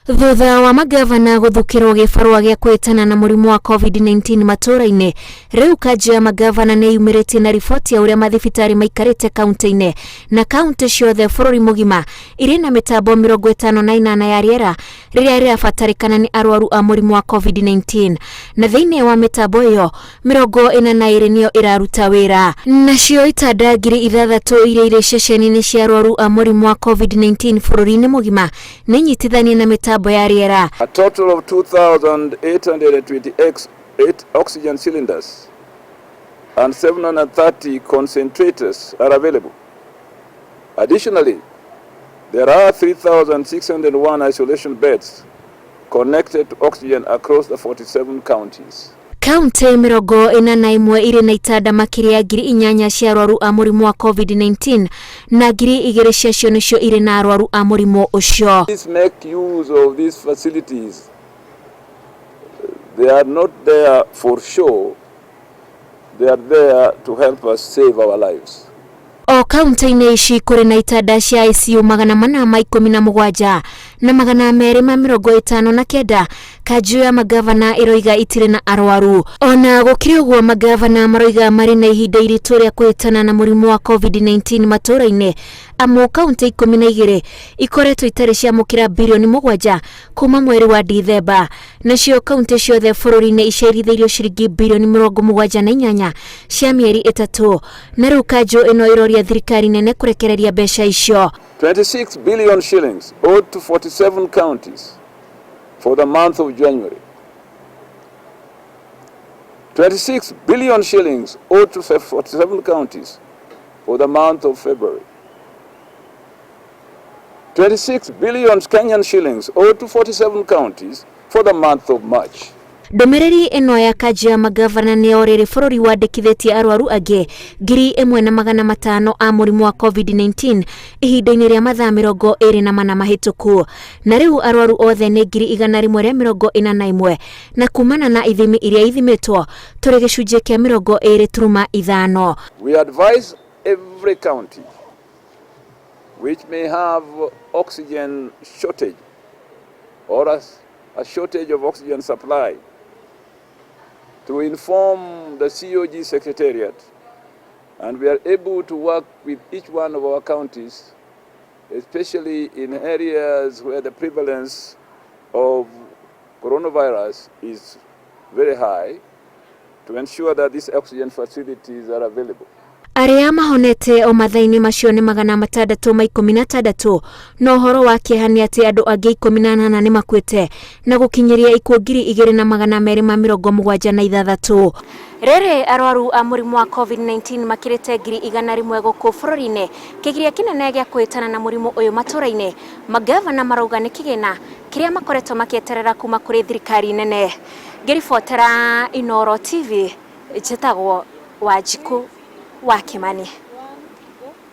Thutha wa magavana guthukirwo gibarua gia kũhĩtana na mũrimũ wa covid-19 matũũra-inĩ, rĩu kanjũ ya magavana nĩ yumĩrĩtie na riboti ya ũrĩa mathibitarĩ maikarĩte kaunti-inĩ na kaunti ciothe bũrũri mũgima irĩ na mĩtambo 58 ya rĩera rĩrĩa rĩrabatarĩkana nĩ arwaru a mũrimũ wa covid-19, na thĩinĩ wa mĩtambo ĩyo 42 nĩyo ĩraruta wĩra. Nacio itanda 6,000 iria irĩ ceceni-inĩ cia arwaru a mũrimũ wa covid-19 bũrũri-inĩ mũgima nĩ nyitithanie na mĩtambo ya rĩera. A total of 2,828 oxygen cylinders and 730 concentrators are available. Additionally, there are 3,601 isolation beds connected to oxygen across the 47 counties. Kaunti 41 irĩ na itanda makĩria 8,000 cia arwaru a mũrimũ wa covid-19 na 2,000 ciacio nĩcio irĩ na arwaru a mũrimũ ũcio. Please make use of these facilities. They are not there for show. They are there to help us save our lives. O kaunti-inĩ ici kũrĩ na itanda cia ICU 417 na 259. Kanjũ ya magavana ĩroiga itirĩ na arwaru. Ona gũkĩrĩ ũguo magavana maroiga marĩ na ihinda iritũ rĩa kũhĩtana na mũrimũ wa covid-19 matũũra-inĩ, amu kaunti 12 ikoretwo itarĩ ciamũkĩra birioni 7 kuma mweri wa Dithemba, nacio kaunti ciothe bũrũri-inĩ icerithĩirio ciringi birioni 78 cia mĩeri 3, na rĩu kanjũ ĩno ĩroria thirikari nene kũrekereria mbeca icio. 26 billion shillings owed to 47 counties for the month of January. 26 billion shillings owed to 47 counties for the month of February. 26 billion Kenyan shillings owed to 47 counties for the month of March. Ndũmĩrĩri ĩno ya kanjũ ya magavana nĩ orĩrĩ bũrũri wandĩkithĩtie arwaru angĩ 1,500 a mũrimũ wa covid-19 ihinda-inĩ rĩa mathaa 24 mahĩtũku, na rĩu arwaru othe nĩ 141 na kumana na ithimi iria ithimĩtwo tũrĩ gĩcunjĩ kĩa 2.5. We advise every county which may have oxygen shortage or a shortage of oxygen supply to inform the COG Secretariat, and we are able to work with each one of our counties, especially in areas where the prevalence of coronavirus is very high, to ensure that these oxygen facilities are available. Arĩa mahonete o mathaa-inĩ macio nĩ 616, no ũhoro wa kĩeha nĩ atĩ andũ angĩ 18 nĩ makuĩte na gũkinyĩria ikuũ 2,276. Rĩrĩ arwaru a mũrimũ wa covid-19 makĩrĩte 100,000 gũkũ bũrũri-inĩ. Kĩgiria kĩnene gĩa kũhĩtana na mũrimũ ũyũ matũũra-inĩ, magavana marauga nĩ kĩgĩna kĩrĩa makoretwo makĩeterera kuma kũrĩ thirikari nene. Ngĩribotera Inooro TV, njĩtagwo Wanjikũ wa Kimani.